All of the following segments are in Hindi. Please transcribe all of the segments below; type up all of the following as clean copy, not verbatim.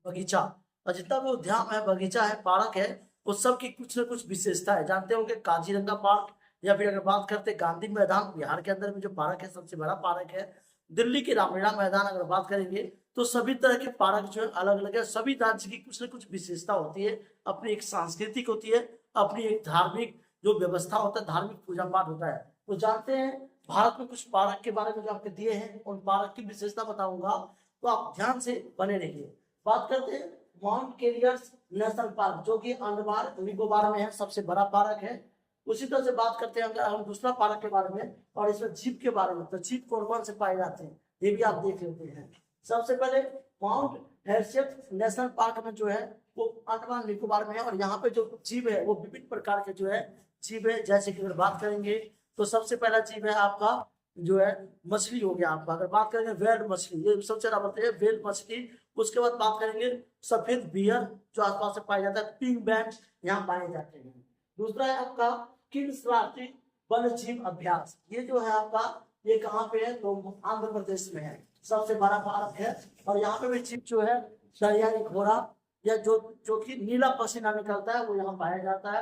बगीचा, और जितना भी उद्यान है, बगीचा है, पार्क है, उस सब की कुछ न कुछ विशेषता है। जानते होंगे काजीरंगा पार्क, या फिर अगर बात करते हैं गांधी मैदान, बिहार के अंदर में जो पार्क है, सबसे बड़ा पार्क है। दिल्ली के रामलीला मैदान अगर बात करेंगे, तो सभी तरह के पार्क जो है अलग अलग है। सभी राज्य की कुछ न कुछ विशेषता होती है, अपनी एक सांस्कृतिक होती है, अपनी एक धार्मिक जो व्यवस्था होता है, धार्मिक पूजा पाठ होता है। तो जानते हैं भारत में कुछ पार्क के बारे में जो आपके दिए हैं, उन पार्क की विशेषता बताऊंगा, तो आप ध्यान से बने रहिए। बात करते हैं माउंट कैरियर्स नेशनल पार्क, जो कि अंडमान निकोबार में है, सबसे बड़ा पार्क है। उसी तरह से बात करते हैं अगर हम दूसरा पार्क के बारे में, और इसमें जीप के बारे में, तो जीप कौन कौन से पाए जाते हैं ये भी आप देख लेते हैं। सबसे पहले माउंट हेरियट नेशनल पार्क में जो है वो अंडमान निकोबार में है, और यहाँ पे जो जीव है वो विभिन्न प्रकार के जो है जीव है। जैसे कि अगर बात करेंगे तो सबसे पहला जीव है आपका जो है मछली हो गया आपका। अगर बात करेंगे वेल मछली, ये सबसे ज्यादा बोलते हैं वेल मछली। उसके बाद बात करेंगे सफेद बियर जो आसपास से पाया जाता है, पिंक बैंड यहाँ पाए जाते हैं। दूसरा है आपका किंग्स राष्ट्रीय वन्य जीव अभ्यास, ये जो है आपका ये कहाँ पे है, तो आंध्र प्रदेश में है, सबसे बड़ा पार्क है। और यहाँ पे भी जीव जो है दरियाई घोड़ा, या जो कि नीला पसीना निकलता है, वो यहाँ पाया जाता है।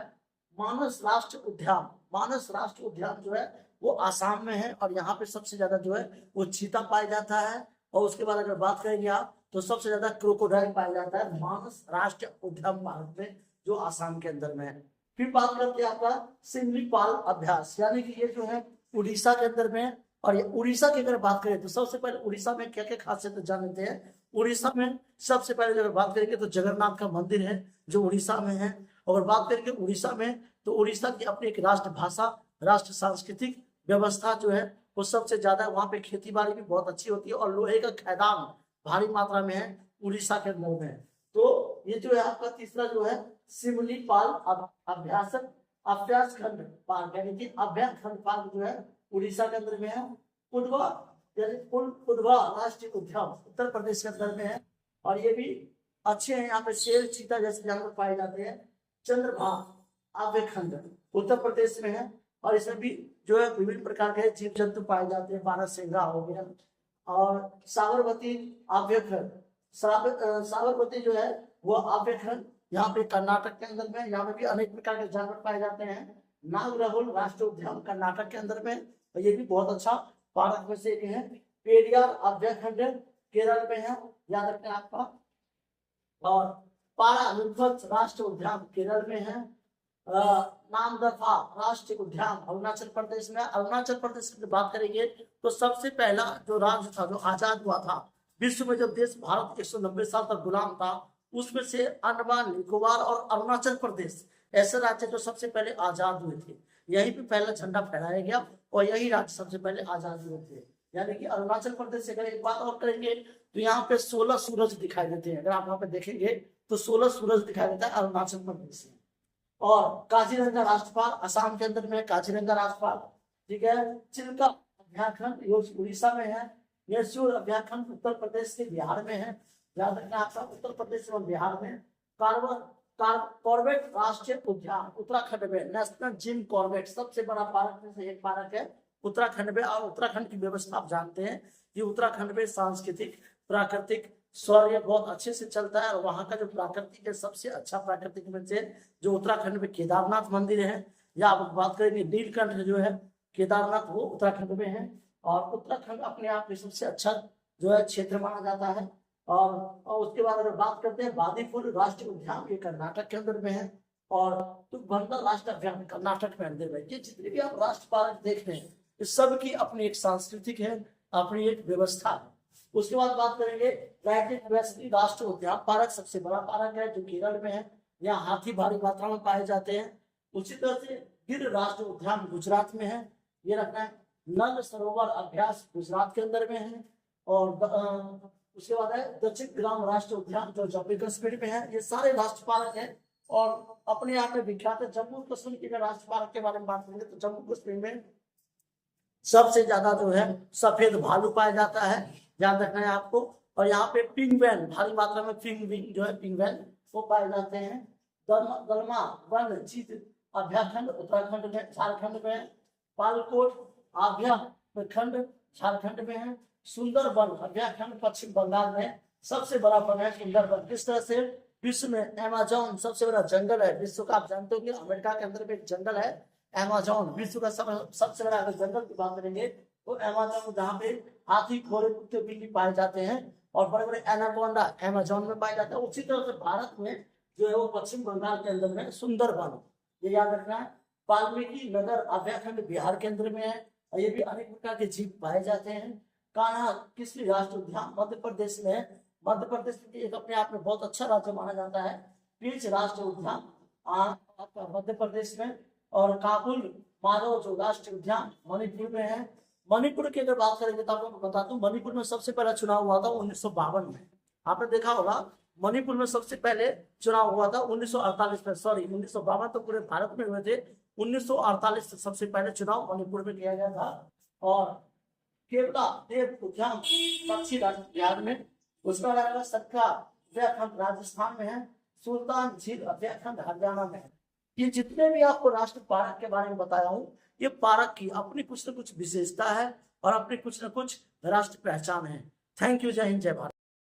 मानस राष्ट्र उद्यान, मानस राष्ट्र उद्यान जो है वो आसाम में है, और यहाँ पे सबसे ज्यादा जो है वो चीता पाया जाता है। और उसके बाद अगर बात करेंगे आप, तो सबसे ज्यादा क्रोकोडाइल पाया जाता है मानस राष्ट्रीय उद्यान भारत में, जो आसाम के अंदर में है। फिर बात करते हैं आपका सिमलीपाल अभ्यास, यानी कि ये जो है उड़ीसा के अंदर में है। और ये उड़ीसा की अगर बात करें तो सबसे पहले उड़ीसा में क्या क्या खासियत जान लेते हैं। उड़ीसा में सबसे पहले अगर बात करेंगे तो जगन्नाथ का मंदिर है जो उड़ीसा में है। और बात करेंगे उड़ीसा में, तो उड़ीसा की अपनी एक राष्ट्रभाषा, राष्ट्र सांस्कृतिक व्यवस्था जो है वो सबसे ज्यादा, वहाँ पे खेती बाड़ी भी बहुत अच्छी होती है, और लोहे का खदान भारी मात्रा में है उड़ीसा के अंदर में। तो ये जो है आपका तीसरा जो है सिमलीपाल अभ्यास अभ्यास खंड पार्क, यानी कि अभ्यास खंड पार्क जो है उड़ीसा के अंदर में है। पुडवा यानी पुडवा राष्ट्रीय उद्यान उत्तर प्रदेश के अंदर में है, और ये भी अच्छे हैं। यहाँ पे शेर चीता जैसे जानवर पाए जाते हैं। चंद्रभागा अभ्यास खंड उत्तर प्रदेश में है, और इसमें भी जो है विभिन्न प्रकार के जीव जंतु पाए जाते हैं। बारहसिंगा हो गया, और साबरमती अभ्यास खंड, साबरमती जो है वो अभ्यास खंड यहाँ पे कर्नाटक के अंदर में, यहाँ पे भी अनेक प्रकार के जानवर पाए जाते हैं। नागरहोल राष्ट्रीय उद्यान कर्नाटक के अंदर में, और ये भी बहुत अच्छा पार्क में से एक है। पेरियार अभ्यास खंड केरल में है, याद रखें आपका। और पारानिम्फस राष्ट्रीय उद्यान केरल में है। नामदफा राष्ट्रीय उद्यान अरुणाचल प्रदेश में। अरुणाचल प्रदेश की बात करेंगे तो सबसे पहला जो राज्य था जो आजाद हुआ था विश्व में, जब देश भारत 190 साल तक गुलाम था, उसमें से अंडमान निकोबार और अरुणाचल प्रदेश ऐसे राज्य जो सबसे पहले आजाद हुए थे। यहीं पे पहला झंडा फहराया गया, और यही राज्य सबसे पहले आजाद हुए थे। यानी कि अरुणाचल प्रदेश से अगर एक बात और करेंगे तो यहाँ पे 16 सूरज दिखाई देते हैं। अगर आप वहां पे देखेंगे तो 16 सूरज दिखाई देता है अरुणाचल प्रदेश में। और काजीरंगा राष्ट्र पार्क असम के अंदर में, काजीरंगा राष्ट्र पार्क, ठीक है। चिल्का अभ्यारण्य उड़ीसा में है। नेशूर अभ्यारण्य उत्तर प्रदेश के बिहार में है, याद रखना आपका, उत्तर प्रदेश और बिहार में। कॉर्बेट राष्ट्रीय उद्यान उत्तराखंड में, नेशनल जिम कॉर्बेट सबसे बड़ा पार्क में से एक पार्क है उत्तराखंड में। और उत्तराखंड की व्यवस्था आप जानते हैं कि उत्तराखंड में सांस्कृतिक प्राकृतिक शौर्य बहुत अच्छे से चलता है। और वहाँ का जो प्राकृतिक है, सबसे अच्छा प्राकृतिक में से जो उत्तराखंड में केदारनाथ मंदिर है, या आप बात करेंगे नीलकंठ जो है केदारनाथ, वो उत्तराखंड में है। और उत्तराखंड अपने आप में सबसे अच्छा जो है क्षेत्र माना जाता है। और उसके बाद अगर बात करते हैं बांदीपुर राष्ट्रीय उद्यान, ये कर्नाटक के अंदर में है। और तुंगभद्रा राष्ट्रीय उद्यान कर्नाटक में अंदर में। ये जितने भी आप राष्ट्र पार्क देख रहे हैं, इस सब की अपनी एक सांस्कृतिक है, अपनी एक व्यवस्था है। उसके बाद बात करेंगे राष्ट्रीय उद्यान पार्क, सबसे बड़ा पार्क है जो केरल में है। यहाँ हाथी भारी मात्रा में पाए जाते हैं। उसी तरह से गिर राष्ट्रीय उद्यान गुजरात में है, ये रखना है। नल सरोवर अभ्यास गुजरात के अंदर में है। और उसके बाद है दक्षिण ग्राम राष्ट्रीय उद्यान जो जम्मू कश्मीर में है। ये सारे राष्ट्र पार्क है, और अपने आप में विख्यात है। जम्मू कश्मीर के राष्ट्र पार्क के बारे में बात करेंगे तो जम्मू कश्मीर में सबसे ज्यादा जो है सफेद भालू पाया जाता है, ध्यान रखना है आपको। और यहाँ पे पिंगुइन भारी मात्रा में पिंगुइन जो है पिंगुइन वो पाए जाते हैं। दलमा वन जीत अभ्याखंड उत्तराखंड में, झारखंड में। पालकोट अभ्याखंड झारखंड में है। सुंदरबन अभ्याखंड पश्चिम बंगाल में, सबसे बड़ा वन है सुंदरबन। किस तरह से? विश्व में अमेज़न सबसे बड़ा जंगल है विश्व का। आप जानते हो कि अमेरिका के अंदर भी एक जंगल है अमेज़न, विश्व का सबसे बड़ा। अगर जंगल की बात करेंगे तो अमेज़न, जहाँ पे हाथी, घोड़े, कुत्ते, बिल्ली पाए जाते हैं और बड़े बड़े एनाकोंडा अमेज़न में पाए जाते हैं। उसी तरह से भारत में जो है वो पश्चिम बंगाल के अंदर में सुंदरबन, ये याद रखना है। वाल्मीकि नगर अभयारण्य बिहार के अंदर में है और ये भी अनेक प्रकार के जीव पाए जाते हैं। कान्हा किसली राष्ट्रीय उद्यान मध्य प्रदेश में है। मध्य प्रदेश एक अपने आप में बहुत अच्छा राज्य माना जाता है। पेंच राष्ट्रीय उद्यान आपका मध्य प्रदेश में। और काबुल माधव जो राष्ट्रीय उद्यान मणिपुर में है। मणिपुर की अगर बात करेंगे तो आपको बता दूं, मणिपुर में सबसे पहला चुनाव हुआ था 1952 में। आपने देखा होगा मणिपुर में सबसे पहले चुनाव हुआ था 1948 में। सॉरी, 1952 तो पूरे भारत में हुए थे, 1948 से सबसे पहले चुनाव मणिपुर में किया गया था। और केवला देव उद्यान पक्षी राष्ट्रीय उद्यान में, उसका अलावा सटका अभ्यारण्य राजस्थान में है, सुल्तान झील अभ्यारण्य हरियाणा में है। ये जितने भी आपको राष्ट्र पार्क के बारे में बताया हूँ, ये पार्क की अपनी कुछ न कुछ विशेषता है और अपनी कुछ न कुछ राष्ट्र पहचान है। Thank you. जय हिंद, जय भारत।